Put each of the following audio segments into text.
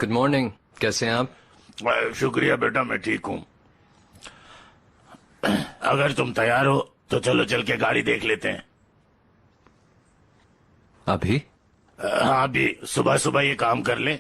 Good morning. कैसे हैं आप? शुक्रिया बेटा, मैं ठीक हूँ। अगर तुम तैयार हो तो चलो चल के गाड़ी देख लेते हैं। अभी? हाँ, अभी सुबह सुबह ये काम कर ले।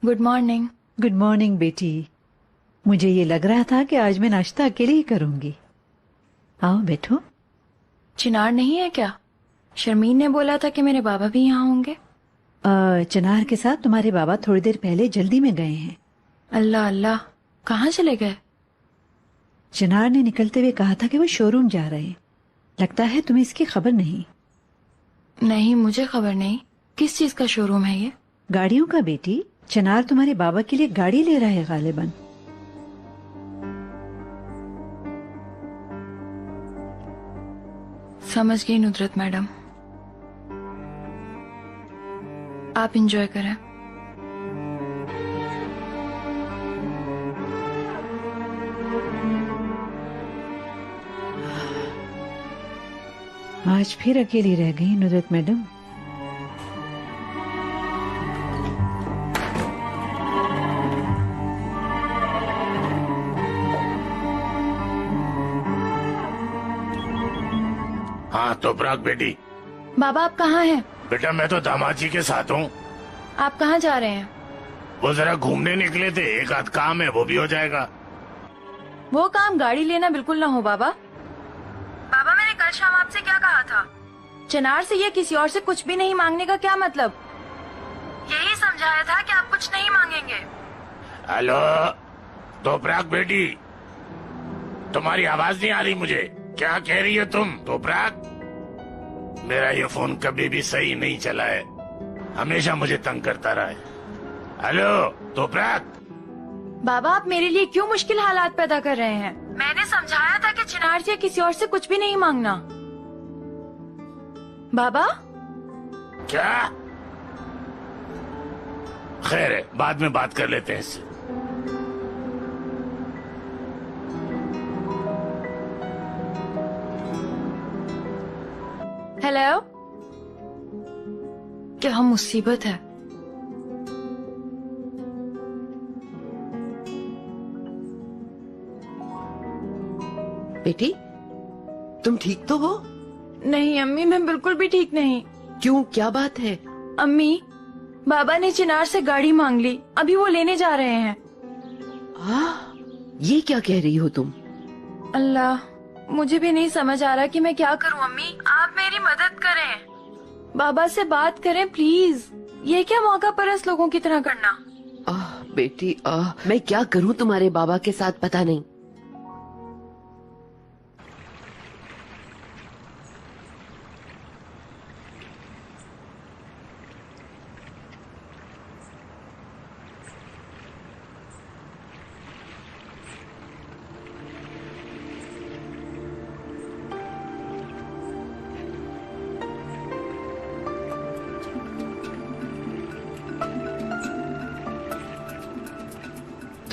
Good morning. गुड मॉर्निंग बेटी। मुझे ये लग रहा था कि आज मैं नाश्ता अकेले ही करूंगी। आओ बैठो। चिनार नहीं है क्या? शर्मीन ने बोला था कि मेरे बाबा भी यहाँ होंगे। चिनार के साथ तुम्हारे बाबा थोड़ी देर पहले जल्दी में गए हैं। अल्लाह अल्लाह, कहाँ चले गए? चिनार ने निकलते हुए कहा था कि वो शोरूम जा रहे हैं। लगता है तुम्हें इसकी खबर नहीं। नहीं, मुझे खबर नहीं। किस चीज का शोरूम है ये? गाड़ियों का बेटी। चिनार तुम्हारे बाबा के लिए गाड़ी ले रहा है गालिबन। समझ गई नुदरत मैडम, आप इंजॉय करें। आज फिर अकेली रह गई नुदरत मैडम। हाँ तो प्राग बेटी। बाबा आप कहाँ हैं? बेटा मैं तो दामाद जी के साथ हूँ। आप कहाँ जा रहे हैं? वो जरा घूमने निकले थे, एक आध काम है, वो भी हो जाएगा। वो काम गाड़ी लेना बिल्कुल ना हो बाबा। बाबा मैंने कल शाम आपसे क्या कहा था? चिनार से या किसी और से कुछ भी नहीं मांगने का क्या मतलब? यही समझाया था कि आप कुछ नहीं मांगेंगे। हेलो तो प्राग बेटी, तुम्हारी आवाज नहीं आ रही मुझे। क्या कह रही है तुम? तो प्राग, मेरा ये फोन कभी भी सही नहीं चला है, हमेशा मुझे तंग करता रहा है। हेलो तो प्राग। बाबा आप मेरे लिए क्यों मुश्किल हालात पैदा कर रहे हैं? मैंने समझाया था कि चिनार से किसी और से कुछ भी नहीं मांगना। बाबा क्या? खैर है, बाद में बात कर लेते हैं इससे। हेलो, क्या मुसीबत है? बेटी तुम ठीक तो हो? नहीं अम्मी, मैं बिल्कुल भी ठीक नहीं। क्यों, क्या बात है? अम्मी, बाबा ने चिनार से गाड़ी मांग ली, अभी वो लेने जा रहे हैं। ये क्या कह रही हो तुम? अल्लाह, मुझे भी नहीं समझ आ रहा कि मैं क्या करूं। अम्मी आप मेरी मदद करें, बाबा से बात करें प्लीज। ये क्या मौका परस्त लोगों की तरह करना? बेटी मैं क्या करूं तुम्हारे बाबा के साथ पता नहीं।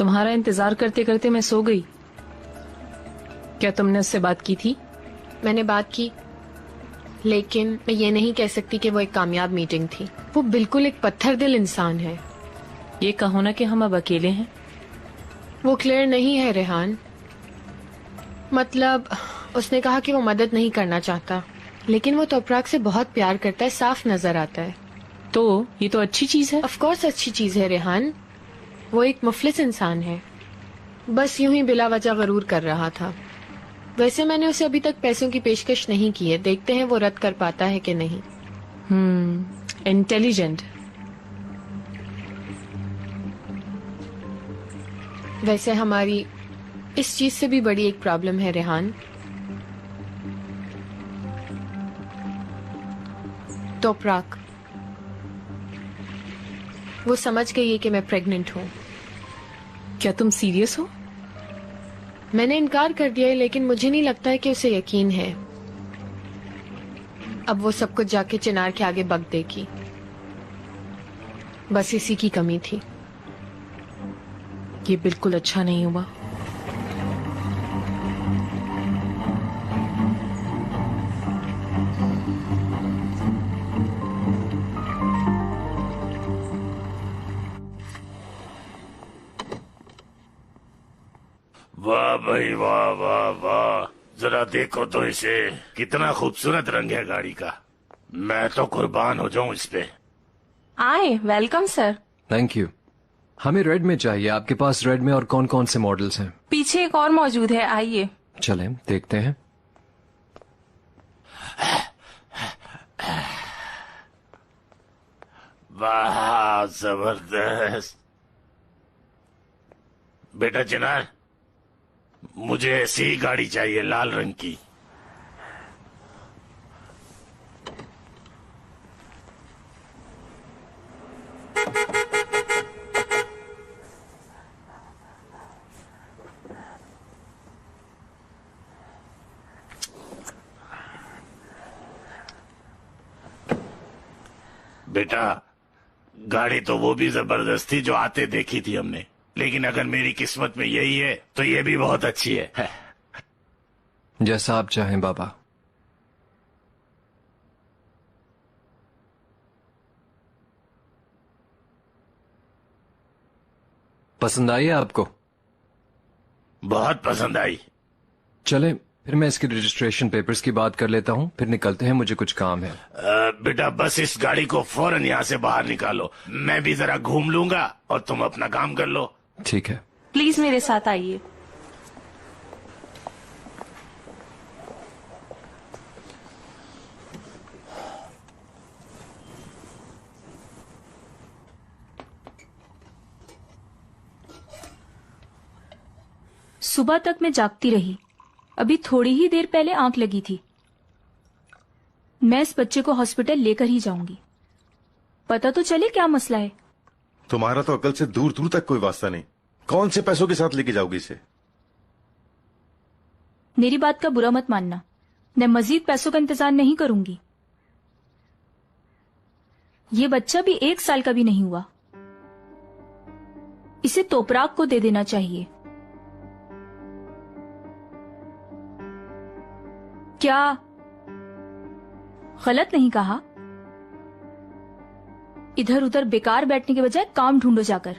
तुम्हारा इंतजार करते करते मैं सो गई। क्या तुमने उससे बात की थी? मैंने बात की, लेकिन मैं ये नहीं कह सकती कि वो एक कामयाब मीटिंग थी। वो बिल्कुल एक पत्थर दिल इंसान है। ये कहो ना कि हम अब अकेले हैं। वो क्लियर नहीं है रेहान। मतलब उसने कहा कि वो मदद नहीं करना चाहता, लेकिन वो तोपराक से बहुत प्यार करता है, साफ नजर आता है। तो ये तो अच्छी चीज है। ऑफ कोर्स अच्छी चीज है रेहान। वो एक मुफलिस इंसान है, बस यूं ही बिला वजह गरूर कर रहा था। वैसे मैंने उसे अभी तक पैसों की पेशकश नहीं की है, देखते हैं वो रद्द कर पाता है कि नहीं। इंटेलिजेंट। वैसे हमारी इस चीज से भी बड़ी एक प्रॉब्लम है रेहान। तोपराक, वो समझ गई है कि मैं प्रेग्नेंट हूँ। क्या तुम सीरियस हो? मैंने इनकार कर दिया है, लेकिन मुझे नहीं लगता है कि उसे यकीन है। अब वो सब कुछ जाके चिनार के आगे बक देगी। बस इसी की कमी थी। ये बिल्कुल अच्छा नहीं हुआ। वाह भाई वाह वाह वाह, जरा देखो तो इसे, कितना खूबसूरत रंग है गाड़ी का। मैं तो कुर्बान हो जाऊं इस पे। आए, वेलकम सर। Thank you. हमें रेड में चाहिए। आपके पास रेड में और कौन कौन से मॉडल्स हैं? पीछे एक और मौजूद है, आइए। चलें देखते हैं। वाह जबरदस्त। बेटा चिनार, मुझे ऐसी ही गाड़ी चाहिए, लाल रंग की। बेटा, गाड़ी तो वो भी जबरदस्त थी जो आते देखी थी हमने, लेकिन अगर मेरी किस्मत में यही है तो ये भी बहुत अच्छी है। जैसा आप चाहें बाबा। पसंद आई है आपको? बहुत पसंद आई। चलें फिर मैं इसके रजिस्ट्रेशन पेपर्स की बात कर लेता हूँ, फिर निकलते हैं, मुझे कुछ काम है। बेटा बस इस गाड़ी को फौरन यहाँ से बाहर निकालो, मैं भी जरा घूम लूंगा और तुम अपना काम कर लो। ठीक है। प्लीज मेरे साथ आइए। सुबह तक मैं जागती रही। अभी थोड़ी ही देर पहले आंख लगी थी। मैं इस बच्चे को हॉस्पिटल लेकर ही जाऊंगी। पता तो चले क्या मसला है। तुम्हारा तो अकल से दूर दूर तक कोई वास्ता नहीं। कौन से पैसों के साथ लेके जाओगी इसे? मेरी बात का बुरा मत मानना, मैं मजीद पैसों का इंतजार नहीं करूंगी। ये बच्चा भी 1 साल का भी नहीं हुआ। इसे तोपराक को दे देना चाहिए। क्या गलत नहीं कहा? इधर उधर बेकार बैठने के बजाय काम ढूंढो जाकर।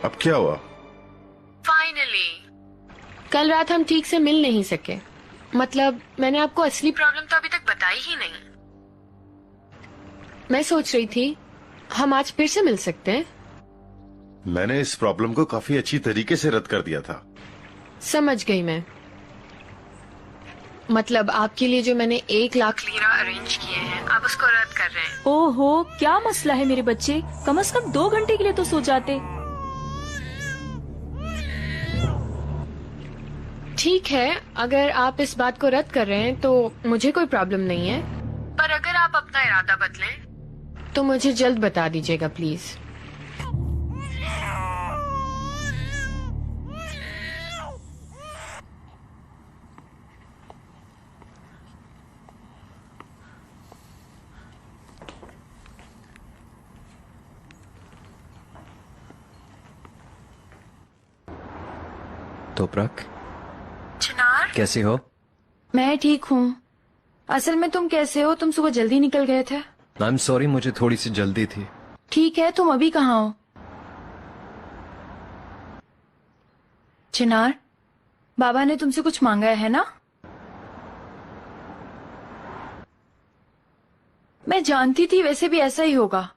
अब क्या हुआ? फाइनली कल रात हम ठीक से मिल नहीं सके। मतलब मैंने आपको असली प्रॉब्लम तो अभी तक बताई ही नहीं। मैं सोच रही थी हम आज फिर से मिल सकते हैं। मैंने इस प्रॉब्लम को काफी अच्छी तरीके से रद्द कर दिया था। समझ गई मैं। मतलब आपके लिए जो मैंने 1 लाख लीरा अरेंज किए हैं, आप उसको रद्द कर रहे हैं। ओहो, क्या मसला है मेरे बच्चे? कम से कम 2 घंटे के लिए तो सो जाते। ठीक है, अगर आप इस बात को रद्द कर रहे हैं तो मुझे कोई प्रॉब्लम नहीं है, पर अगर आप अपना इरादा बदलें तो मुझे जल्द बता दीजिएगा प्लीज। तोपरक, चिनार, कैसी हो? मैं ठीक हूँ। असल में तुम कैसे हो? तुम सुबह जल्दी निकल गए थे। आई एम सॉरी, मुझे थोड़ी सी जल्दी थी। ठीक है, तुम अभी कहाँ हो? चिनार, बाबा ने तुमसे कुछ मांगा है ना? मैं जानती थी वैसे भी ऐसा ही होगा।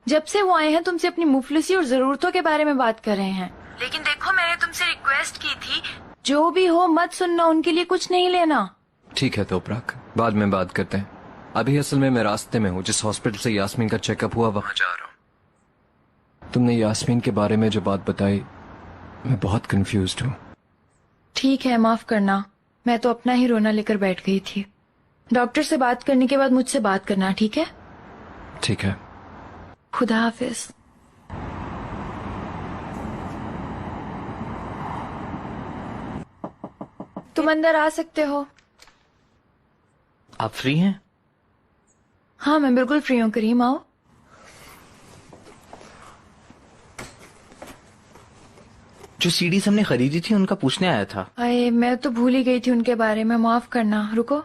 जब से वो आए हैं तुमसे अपनी मुफलिसी और जरूरतों के बारे में बात कर रहे हैं। लेकिन देखो, मैंने तुमसे रिक्वेस्ट की थी, जो भी हो मत सुनना, उनके लिए कुछ नहीं लेना। ठीक है तोपरक, बाद में बात करते हैं। अभी असल में मैं रास्ते में हूँ, जिस हॉस्पिटल से यास्मीन का चेकअप हुआ वहां जा रहा हूँ। तुमने यास्मीन के बारे में जो बात बताई, मैं बहुत कंफ्यूज्ड हूँ। ठीक है, माफ करना, मैं तो अपना ही रोना लेकर बैठ गई थी। डॉक्टर से बात करने के बाद मुझसे बात करना, ठीक है? ठीक है। खुदा हाफिज। तुम अंदर आ सकते हो। आप फ्री हैं? हाँ, मैं बिल्कुल फ्री हूँ। करीम, आओ। जो सीडीज हमने खरीदी थी उनका पूछने आया था। अरे, मैं तो भूल ही गई थी उनके बारे में, माफ करना। रुको,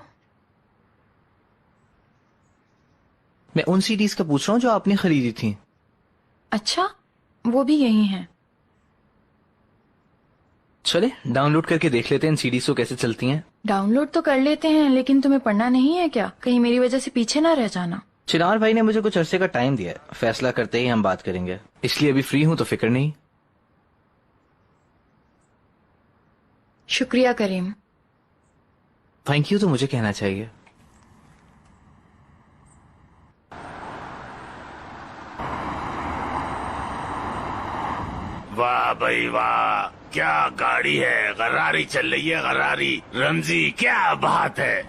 मैं उन सीडीज का पूछ रहा हूँ जो आपने खरीदी थी। अच्छा, वो भी यही हैं। चले डाउनलोड करके देख लेते हैं इन सीडीज को कैसे चलती हैं। डाउनलोड तो कर लेते हैं, लेकिन तुम्हें पढ़ना नहीं है क्या? कहीं मेरी वजह से पीछे ना रह जाना। चिनार भाई ने मुझे कुछ अरसे का टाइम दिया है, फैसला करते ही हम बात करेंगे, इसलिए अभी फ्री हूँ तो फिक्र नहीं। शुक्रिया करीम। थैंक यू तो मुझे कहना चाहिए। वाह भाई वाह, क्या गाड़ी है, गरारी चल रही है, गरारी। रमजी, क्या बात है।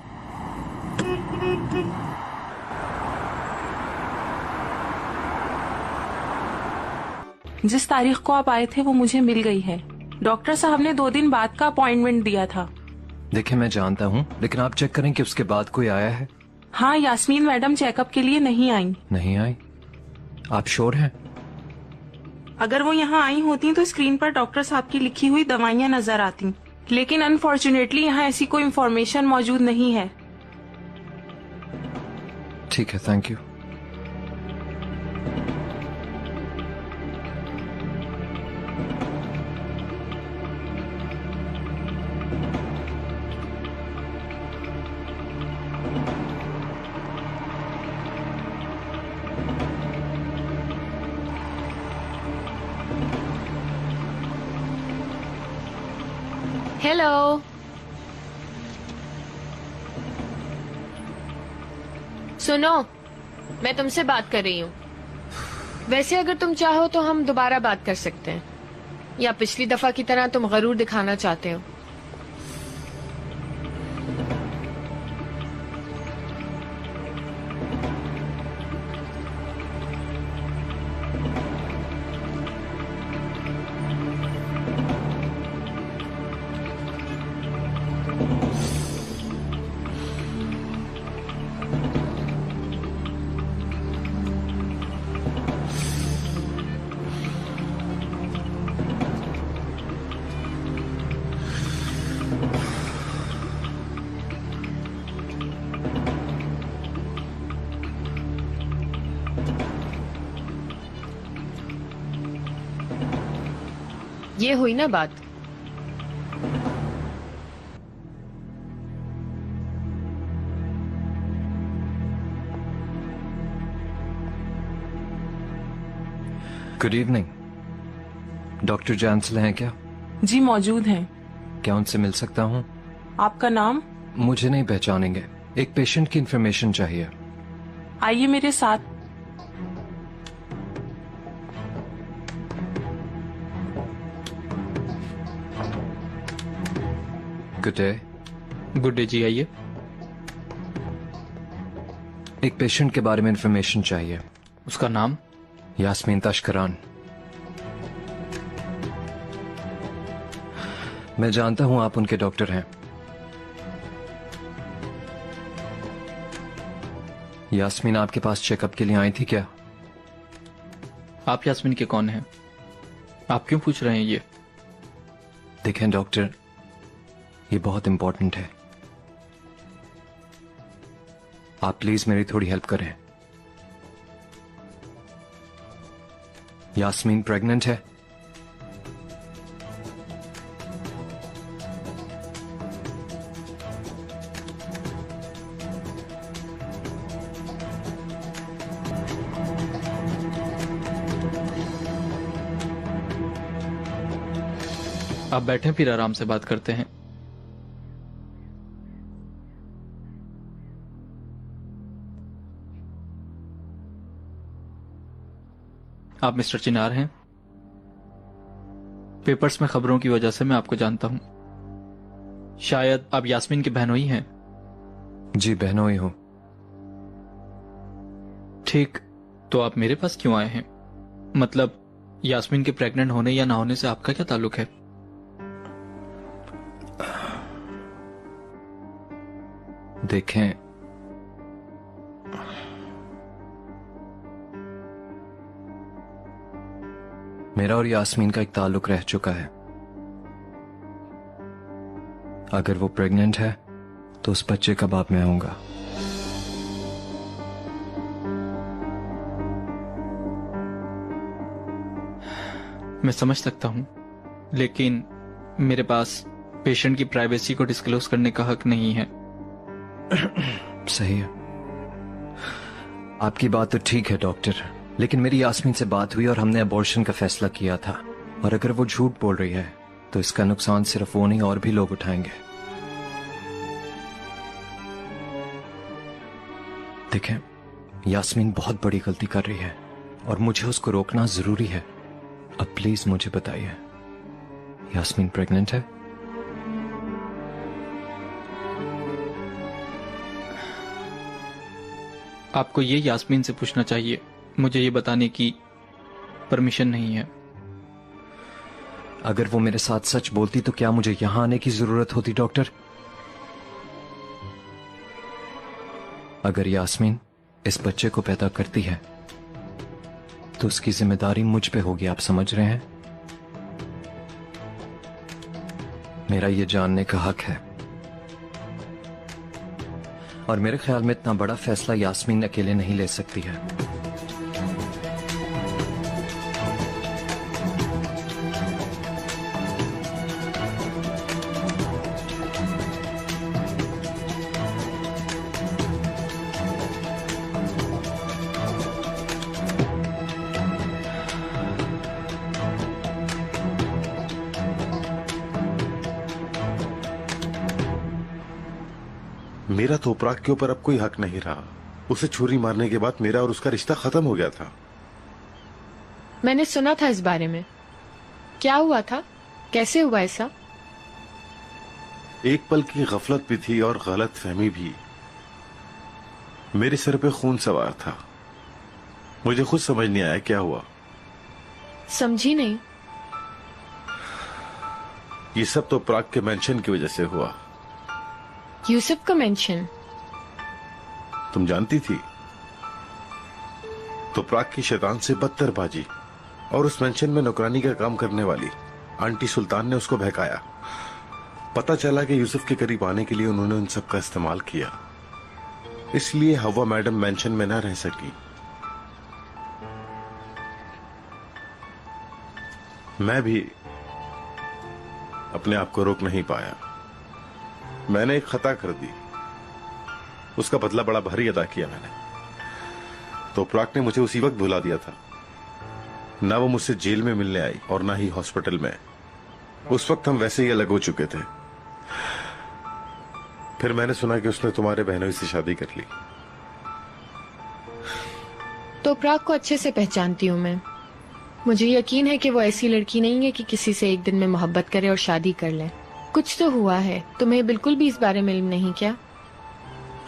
जिस तारीख को आप आए थे वो मुझे मिल गई है। डॉक्टर साहब ने 2 दिन बाद का अपॉइंटमेंट दिया था। देखिए, मैं जानता हूँ, लेकिन आप चेक करें कि उसके बाद कोई आया है। हाँ, यास्मीन मैडम चेकअप के लिए नहीं आई। नहीं आई? आप श्योर हैं? अगर वो यहाँ आई होती तो स्क्रीन पर डॉक्टर साहब की लिखी हुई दवाइयाँ नजर आती, लेकिन अनफॉर्चुनेटली यहाँ ऐसी कोई इन्फॉर्मेशन मौजूद नहीं है। ठीक है, थैंक यू। हेलो, सुनो, मैं तुमसे बात कर रही हूँ। वैसे अगर तुम चाहो तो हम दोबारा बात कर सकते हैं, या पिछली दफा की तरह तुम गरूर दिखाना चाहते हो। ये हुई ना बात। Good evening. डॉक्टर जांसल हैं क्या? जी मौजूद हैं। क्या उनसे मिल सकता हूँ? आपका नाम? मुझे नहीं पहचानेंगे। एक पेशेंट की इंफॉर्मेशन चाहिए। आइए मेरे साथ। Good day. गुड डे जी, आइए। एक पेशेंट के बारे में इंफॉर्मेशन चाहिए। उसका नाम? यास्मीन तशकरान। मैं जानता हूं आप उनके डॉक्टर हैं। यास्मीन आपके पास चेकअप के लिए आई थी क्या? आप यास्मीन के कौन हैं? आप क्यों पूछ रहे हैं ये? देखें डॉक्टर, ये बहुत इंपॉर्टेंट है। आप प्लीज मेरी थोड़ी हेल्प करें। यास्मीन प्रेग्नेंट है। आप बैठें, फिर आराम से बात करते हैं। आप मिस्टर चिनार हैं? पेपर्स में खबरों की वजह से मैं आपको जानता हूं। शायद आप यास्मीन की बहनोई हैं? जी बहनोई हूं। ठीक, तो आप मेरे पास क्यों आए हैं? मतलब यास्मीन के प्रेग्नेंट होने या ना होने से आपका क्या ताल्लुक है? देखें, मेरा और यास्मीन का एक ताल्लुक रह चुका है। अगर वो प्रेग्नेंट है तो उस बच्चे का बाप मैं होऊंगा। मैं समझ सकता हूं, लेकिन मेरे पास पेशेंट की प्राइवेसी को डिस्क्लोज करने का हक नहीं है। सही है, आपकी बात तो ठीक है डॉक्टर, लेकिन मेरी यास्मीन से बात हुई और हमने अबॉर्शन का फैसला किया था। और अगर वो झूठ बोल रही है तो इसका नुकसान सिर्फ वो नहीं और भी लोग उठाएंगे। देखें, यास्मीन बहुत बड़ी गलती कर रही है और मुझे उसको रोकना जरूरी है। अब प्लीज मुझे बताइए, यास्मीन प्रेग्नेंट है? आपको ये यास्मीन से पूछना चाहिए, मुझे ये बताने की परमिशन नहीं है। अगर वो मेरे साथ सच बोलती तो क्या मुझे यहां आने की जरूरत होती डॉक्टर? अगर यास्मीन इस बच्चे को पैदा करती है तो उसकी जिम्मेदारी मुझ पे होगी, आप समझ रहे हैं? मेरा ये जानने का हक है। और मेरे ख्याल में इतना बड़ा फैसला यास्मीन अकेले नहीं ले सकती है। मेरा तोपराग के ऊपर अब कोई हक नहीं रहा। उसे छुरी मारने के बाद मेरा और उसका रिश्ता खत्म हो गया था। मैंने सुना था इस बारे में। क्या हुआ था? कैसे हुआ ऐसा? एक पल की गफलत भी थी और गलत फहमी भी। मेरे सर पे खून सवार था। मुझे खुद समझ नहीं आया क्या हुआ। समझी नहीं। ये सब तो प्राग के मेंशन की वजह से हुआ। यूसुफ का मेंशन? तुम जानती थी? तो प्राग की शैतान से बदतर बाजी और उस मेंशन में नौकरानी का काम करने वाली आंटी सुल्तान ने उसको बहकाया। पता चला कि यूसुफ के करीब आने के लिए उन्होंने उन सब का इस्तेमाल किया, इसलिए हवा मैडम मेंशन में ना रह सकी। मैं भी अपने आप को रोक नहीं पाया। मैंने एक खता कर दी, उसका बदला बड़ा भारी अदा किया मैंने। तो प्राग ने मुझे उसी वक्त भुला दिया था। ना वो मुझसे जेल में मिलने आई और ना ही हॉस्पिटल में। उस वक्त हम वैसे ही अलग हो चुके थे। फिर मैंने सुना कि उसने तुम्हारे बहनोई से शादी कर ली। तो प्राग को अच्छे से पहचानती हूँ मैं। मुझे यकीन है कि वो ऐसी लड़की नहीं है कि किसी से एक दिन में मोहब्बत करे और शादी कर ले। कुछ तो हुआ है। तुम्हें बिल्कुल भी इस बारे में इल्म नहीं क्या?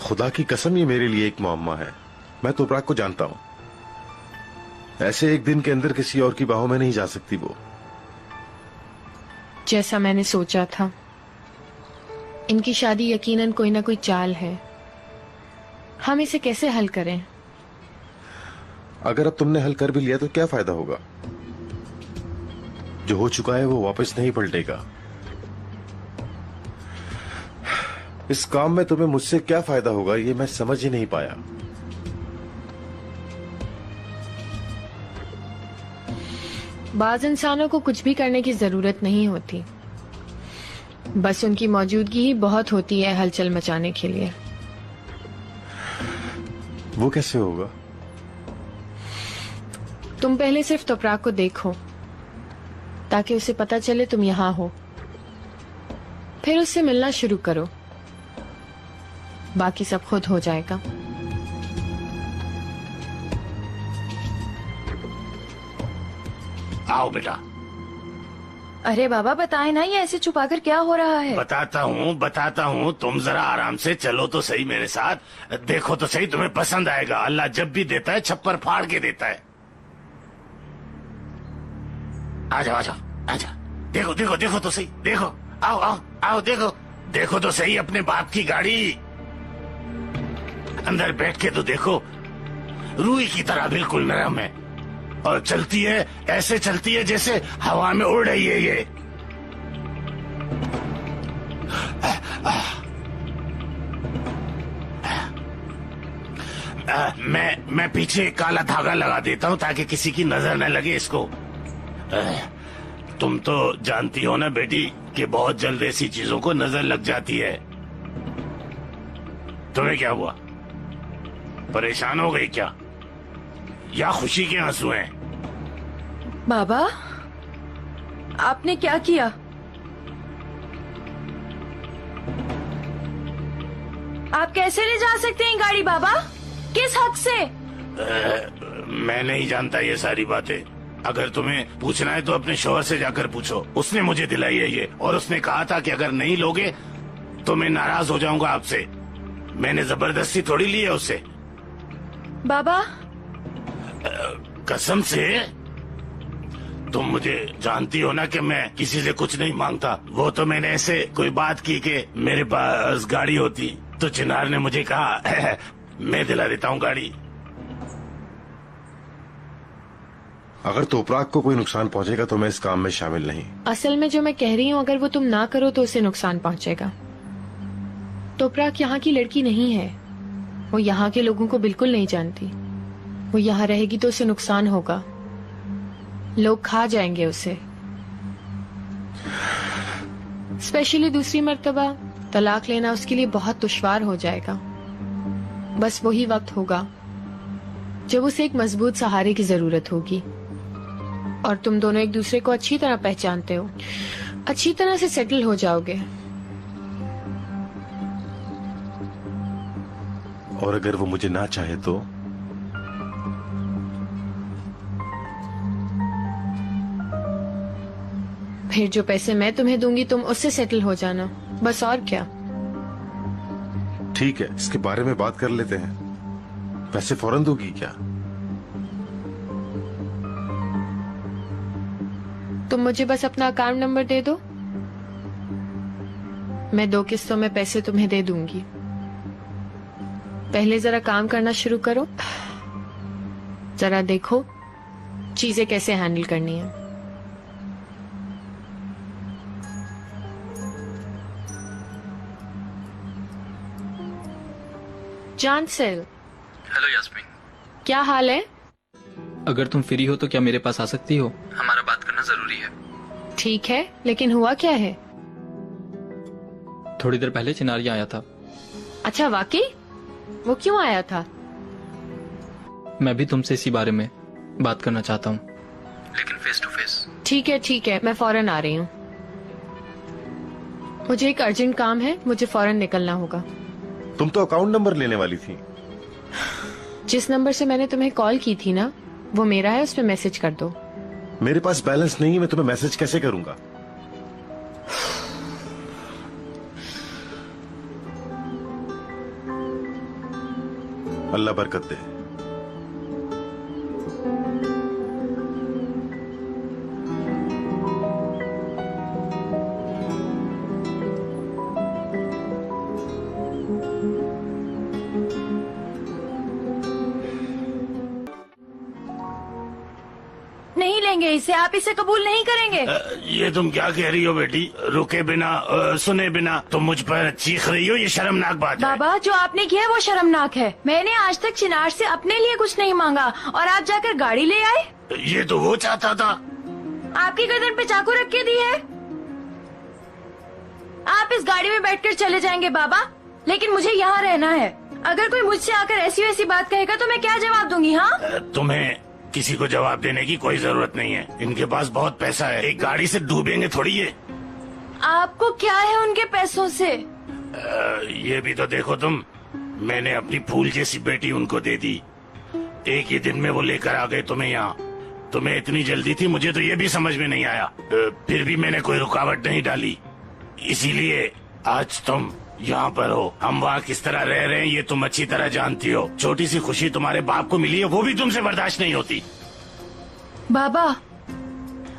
खुदा की कसम, ये मेरे लिए एक मुअम्मा है। मैं तोपराग को जानता हूँ। ऐसे एक दिन के अंदर किसी और की बाहों में नहीं जा सकती वो। जैसा मैंने सोचा था, इनकी शादी यकीनन कोई ना कोई चाल है। हम इसे कैसे हल करें? अगर अब तुमने हल कर भी लिया तो क्या फायदा होगा? जो हो चुका है वो वापस नहीं पलटेगा। इस काम में तुम्हें मुझसे क्या फायदा होगा, ये मैं समझ ही नहीं पाया। बाज इंसानों को कुछ भी करने की जरूरत नहीं होती, बस उनकी मौजूदगी ही बहुत होती है हलचल मचाने के लिए। वो कैसे होगा? तुम पहले सिर्फ तोपराग को देखो ताकि उसे पता चले तुम यहाँ हो। फिर उससे मिलना शुरू करो, बाकी सब खुद हो जाएगा। आओ बेटा। अरे बाबा बताए ना, ये ऐसे छुपाकर क्या हो रहा है? बताता हूँ। तुम जरा आराम से चलो तो सही मेरे साथ। देखो तो सही, तुम्हें पसंद आएगा। अल्लाह जब भी देता है छप्पर फाड़ के देता है। आ जाओ। देखो तो सही। देखो, आओ देखो तो सही अपने बाप की गाड़ी। अंदर बैठ के तो देखो, रूई की तरह बिल्कुल नरम है और चलती है, ऐसे चलती है जैसे हवा में उड़ रही है ये। मैं पीछे काला धागा लगा देता हूँ ताकि किसी की नजर न लगे इसको। तुम तो जानती हो ना बेटी कि बहुत जल्द ऐसी चीजों को नजर लग जाती है। तुम्हें क्या हुआ? परेशान हो गई क्या, या खुशी के आंसू हैं? बाबा आपने क्या किया? आप कैसे ले जा सकते हैं गाड़ी बाबा? किस हक से? मैं नहीं जानता ये सारी बातें। अगर तुम्हें पूछना है तो अपने शौहर से जाकर पूछो। उसने मुझे दिलाई है ये, और उसने कहा था कि अगर नहीं लोगे तो मैं नाराज हो जाऊंगा आपसे। मैंने जबरदस्ती थोड़ी ली है उससे। बाबा कसम से, तुम मुझे जानती हो ना कि मैं किसी से कुछ नहीं मांगता। वो तो मैंने ऐसे कोई बात की कि मेरे पास गाड़ी होती तो चिनार ने मुझे कहा मैं दिला देता हूँ गाड़ी। अगर तोपराग को कोई नुकसान पहुंचेगा तो मैं इस काम में शामिल नहीं। असल में जो मैं कह रही हूँ, अगर वो तुम ना करो तो उसे नुकसान पहुंचेगा। तोपराग यहाँ की लड़की नहीं है। वो यहाँ के लोगों को बिल्कुल नहीं जानती। वो यहाँ रहेगी तो उसे नुकसान होगा। लोग खा जाएंगे उसे। स्पेशली दूसरी मर्तबा तलाक लेना उसके लिए बहुत दुश्वार हो जाएगा। बस वही वक्त होगा जब उसे एक मजबूत सहारे की जरूरत होगी। और तुम दोनों एक दूसरे को अच्छी तरह पहचानते हो, अच्छी तरह से सेटल हो जाओगे। और अगर वो मुझे ना चाहे तो? फिर जो पैसे मैं तुम्हें दूंगी तुम उससे सेटल हो जाना, बस। और क्या? ठीक है, इसके बारे में बात कर लेते हैं। पैसे फौरन दोगी क्या? तुम मुझे बस अपना अकाउंट नंबर दे दो, मैं 2 किस्तों में पैसे तुम्हें दे दूंगी। पहले जरा काम करना शुरू करो, जरा देखो चीजें कैसे हैंडल करनी है। जानसेल। हेलो यास्मीन, क्या हाल है? अगर तुम फ्री हो तो क्या मेरे पास आ सकती हो? हमारा बात करना जरूरी है। ठीक है, लेकिन हुआ क्या है? थोड़ी देर पहले चिनार यहाँ आया था। अच्छा, वाकई? वो क्यों आया था? मैं भी तुमसे इसी बारे में बात करना चाहता हूँ, लेकिन फेस टू फेस। ठीक है, मैं फौरन आ रही हूँ। मुझे एक अर्जेंट काम है, मुझे फौरन निकलना होगा। तुम तो अकाउंट नंबर लेने वाली थी। जिस नंबर से मैंने तुम्हें कॉल की थी ना, वो मेरा है, उस पर मैसेज कर दो। मेरे पास बैलेंस नहीं है, मैं तुम्हें मैसेज कैसे करूंगा? अल्लाह बरकत दे। नहीं लेंगे इसे, आप इसे कबूल नहीं करेंगे। ये तुम क्या कह रही हो बेटी? रुके बिना सुने बिना तुम मुझ पर चीख रही हो, ये शर्मनाक बात है। बाबा, जो आपने किया है वो शर्मनाक है। मैंने आज तक चिनार से अपने लिए कुछ नहीं मांगा और आप जाकर गाड़ी ले आए। ये तो वो चाहता था। आपकी गर्दन पे चाकू रख के दी है। आप इस गाड़ी में बैठकर चले जाएंगे बाबा, लेकिन मुझे यहाँ रहना है। अगर कोई मुझसे आकर ऐसी वैसी बात कहेगा तो मैं क्या जवाब दूंगी? हाँ, तुम्हें किसी को जवाब देने की कोई जरूरत नहीं है। इनके पास बहुत पैसा है, एक गाड़ी से डूबेंगे थोड़ी ये। आपको क्या है उनके पैसों से? ये भी तो देखो तुम, मैंने अपनी फूल जैसी बेटी उनको दे दी, एक ही दिन में वो लेकर आ गए तुम्हें यहाँ। तुम्हें इतनी जल्दी थी, मुझे तो ये भी समझ में नहीं आया। फिर भी मैंने कोई रुकावट नहीं डाली, इसीलिए आज तुम यहाँ पर हो। हम वहाँ किस तरह रह रहे हैं ये तुम अच्छी तरह जानती हो। छोटी सी खुशी तुम्हारे बाप को मिली है, वो भी तुमसे बर्दाश्त नहीं होती। बाबा,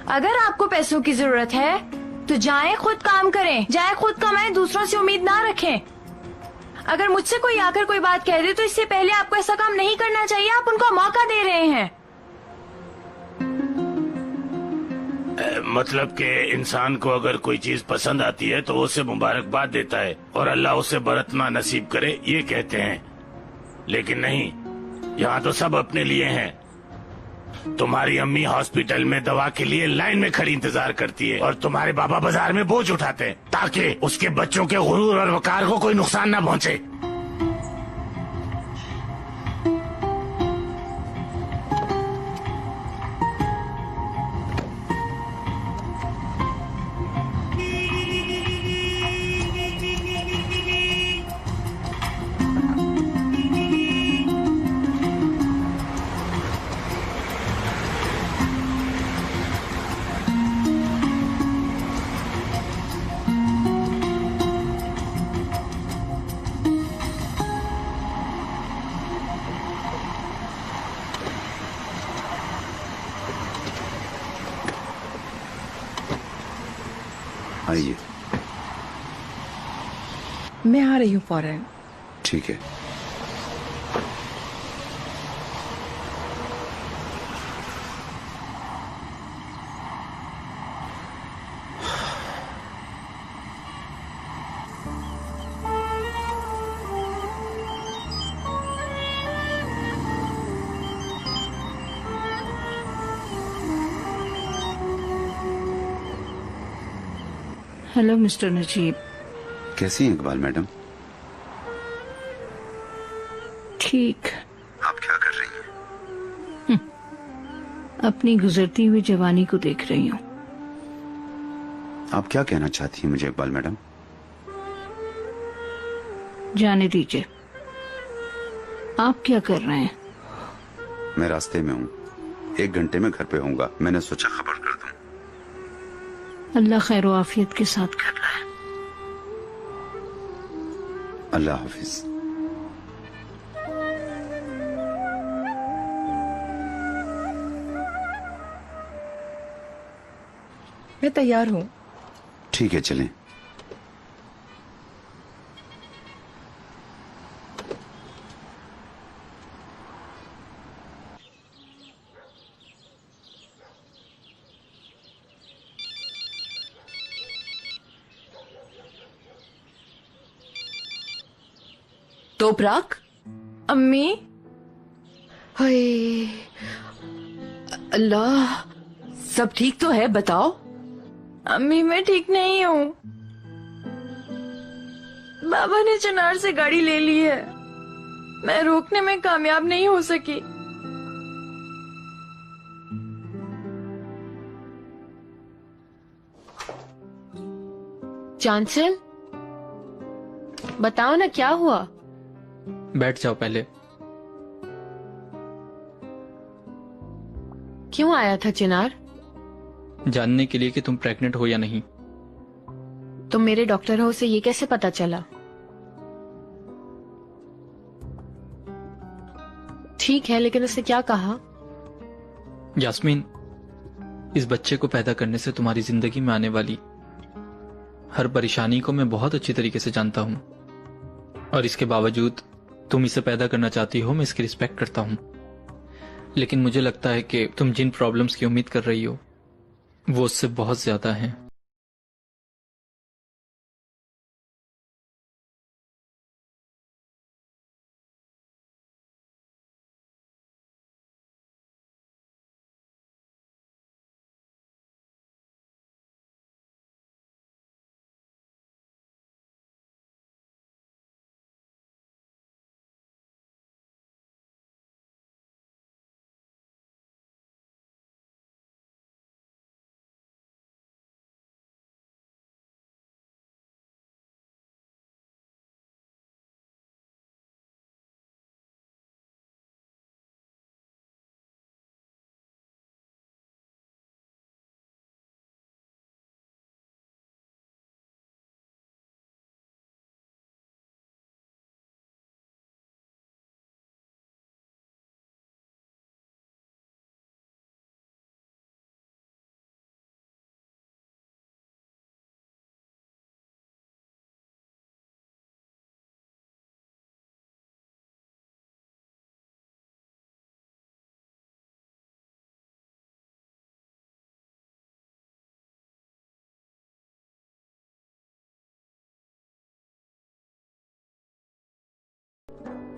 अगर आपको पैसों की जरूरत है तो जाएं, खुद काम करें, जाएं खुद कमाएं, दूसरों से उम्मीद ना रखें। अगर मुझसे कोई आकर कोई बात कह दे तो इससे पहले आपको ऐसा काम नहीं करना चाहिए। आप उनको मौका दे रहे हैं। मतलब कि इंसान को अगर कोई चीज पसंद आती है तो उसे मुबारकबाद देता है और अल्लाह उसे बरतना नसीब करे, ये कहते हैं। लेकिन नहीं, यहाँ तो सब अपने लिए हैं। तुम्हारी अम्मी हॉस्पिटल में दवा के लिए लाइन में खड़ी इंतजार करती है और तुम्हारे बाबा बाजार में बोझ उठाते हैं ताकि उसके बच्चों के गुरूर और वकार को कोई नुकसान ना पहुँचे। आइए। मैं आ रही हूँ फौरन। ठीक है। Hello mister Najeeb. कैसी हैं इकबाल मैडम? ठीक। आप क्या कर रही हैं? अपनी गुजरती हुई जवानी को देख रही हूँ। आप क्या कहना चाहती हैं मुझे इकबाल मैडम? जाने दीजिए। आप क्या कर रहे हैं? मैं रास्ते में हूँ, 1 घंटे में घर पे होऊंगा। मैंने सोचा खबर कर दूं। अल्लाह खैर आफियत के साथ कर रहा है। अल्लाह हाफिज। मैं तैयार हूँ। ठीक है, चलें। तोपराक, अम्मी। हाय अल्लाह, सब ठीक तो है? बताओ। अम्मी, मैं ठीक नहीं हूँ। बाबा ने चिनार से गाड़ी ले ली है। मैं रोकने में कामयाब नहीं हो सकी। चांचल, बताओ ना क्या हुआ। बैठ जाओ पहले। क्यों आया था चिनार? जानने के लिए कि तुम प्रेग्नेंट हो या नहीं। तुम मेरे डॉक्टर हो, उसे ये कैसे पता चला? ठीक है, लेकिन उसने क्या कहा? यास्मीन, इस बच्चे को पैदा करने से तुम्हारी जिंदगी में आने वाली हर परेशानी को मैं बहुत अच्छी तरीके से जानता हूं, और इसके बावजूद तुम इसे पैदा करना चाहती हो। मैं इसकी रिस्पेक्ट करता हूं, लेकिन मुझे लगता है कि तुम जिन प्रॉब्लम्स की उम्मीद कर रही हो वो उससे बहुत ज्यादा हैं।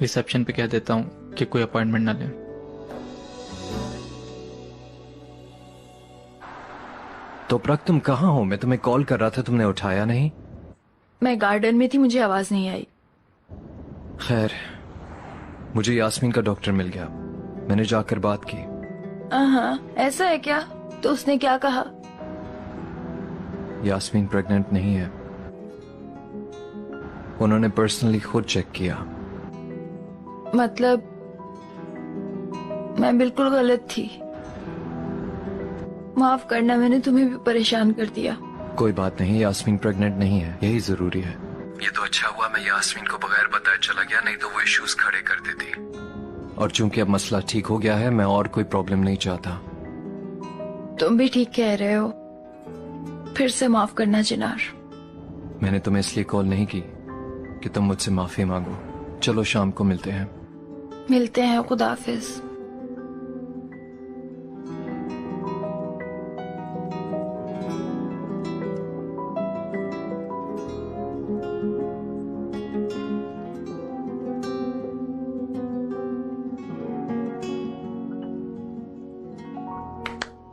रिसेप्शन पे कह देता हूँ कि कोई अपॉइंटमेंट ना ले। तो प्रक, तुम कहाँ हो? मैं तुम्हें कॉल कर रहा था, तुमने उठाया नहीं। मैं गार्डन में थी, मुझे आवाज नहीं आई। खैर, मुझे यास्मीन का डॉक्टर मिल गया, मैंने जाकर बात की। हाँ, ऐसा है क्या? तो उसने क्या कहा? यास्मीन प्रेग्नेंट नहीं है। उन्होंने पर्सनली खुद चेक किया। मतलब मैं बिल्कुल गलत थी। माफ करना, मैंने तुम्हें भी परेशान कर दिया। कोई बात नहीं, यास्मीन प्रेग्नेंट नहीं है, यही जरूरी है। ये तो अच्छा हुआ मैं यास्मीन को बगैर बताए चला गया, नहीं तो वो इश्यूज खड़े कर देती। और चूंकि अब मसला ठीक हो गया है, मैं और कोई प्रॉब्लम नहीं चाहता। तुम भी ठीक कह रहे हो। फिर से माफ करना चिनार। मैंने तुम्हें इसलिए कॉल नहीं की कि तुम मुझसे माफी मांगो। चलो शाम को मिलते हैं। मिलते हैं, खुदा हाफिज।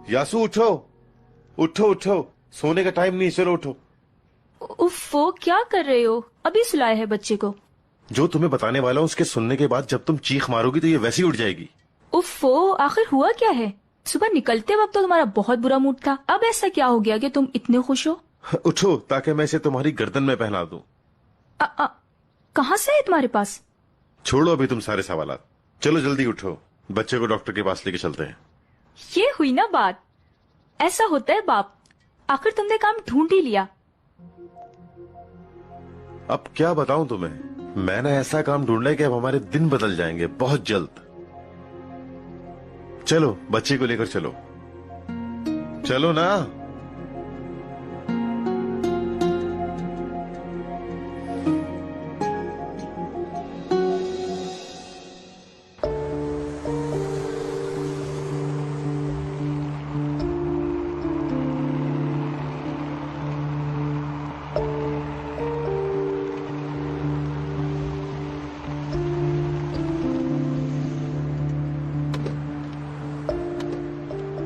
यासू उठो, उठो उठो, सोने का टाइम नहीं, चलो उठो। उफ़ो, क्या कर रहे हो? अभी सुलाए है बच्चे को। जो तुम्हें बताने वाला हूं उसके सुनने के बाद जब तुम चीख मारोगी तो ये वैसे ही उठ जाएगी। उफ़ो, आखिर हुआ क्या है? सुबह निकलते वक्त तो तुम्हारा बहुत बुरा मूड था, अब ऐसा क्या हो गया कि तुम इतने खुश हो? उठो ताकि मैं इसे तुम्हारी गर्दन में पहना दूं। कहाँ से है तुम्हारे पास? छोड़ो अभी तुम सारे सवालात, चलो जल्दी उठो, बच्चे को डॉक्टर के पास लेके चलते हैं। ये हुई ना बात। ऐसा होता है बाप। आखिर तुमने काम ढूंढ ही लिया। अब क्या बताऊं तुम्हें, मैंने ऐसा काम ढूंढा है कि अब हमारे दिन बदल जाएंगे बहुत जल्द। चलो बच्चे को लेकर चलो, चलो ना।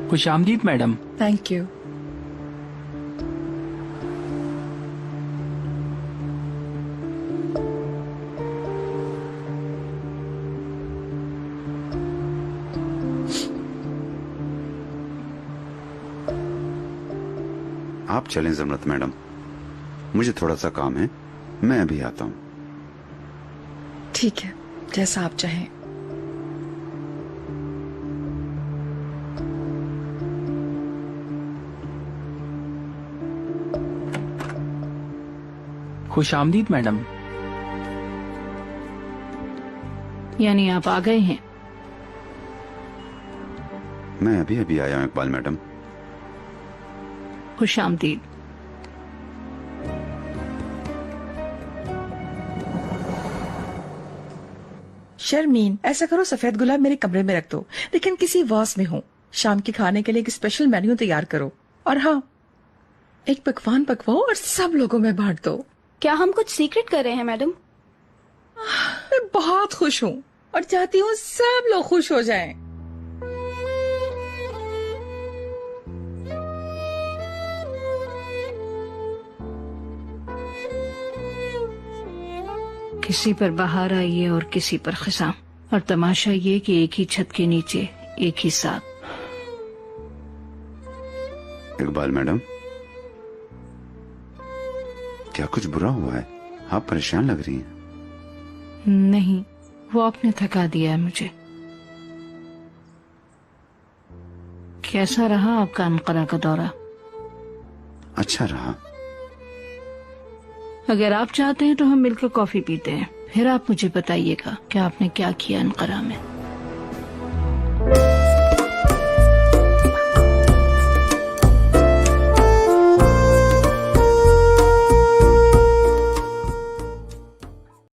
खुश आमदीद मैडम। Thank you. आप चलें जमरत मैडम, मुझे थोड़ा सा काम है, मैं अभी आता हूँ। ठीक है, जैसा आप चाहें। खुशामदीद मैडम। यानी आप आ गए हैं? मैं अभी अभी आया हूँ इकबाल मैडम। खुशामदीद। शर्मीन, ऐसा करो सफेद गुलाब मेरे कमरे में रख दो, लेकिन किसी वास में हो। शाम के खाने के लिए एक स्पेशल मेन्यू तैयार करो, और हाँ, एक पकवान पकवाओ और सब लोगों में बांट दो। क्या हम कुछ सीक्रेट कर रहे हैं मैडम? मैं बहुत खुश हूँ और चाहती हूँ सब लोग खुश हो जाएं। किसी पर बहार आई है और किसी पर खिसां, और तमाशा ये कि एक ही छत के नीचे एक ही साथ। इकबाल मैडम, क्या कुछ बुरा हुआ है? आप परेशान लग रही हैं। नहीं, वॉक ने थका दिया है मुझे। कैसा रहा आपका अनकरा का दौरा? अच्छा रहा। अगर आप चाहते हैं तो हम मिलकर कॉफी पीते हैं, फिर आप मुझे बताइएगा कि आपने क्या किया अनकरा में।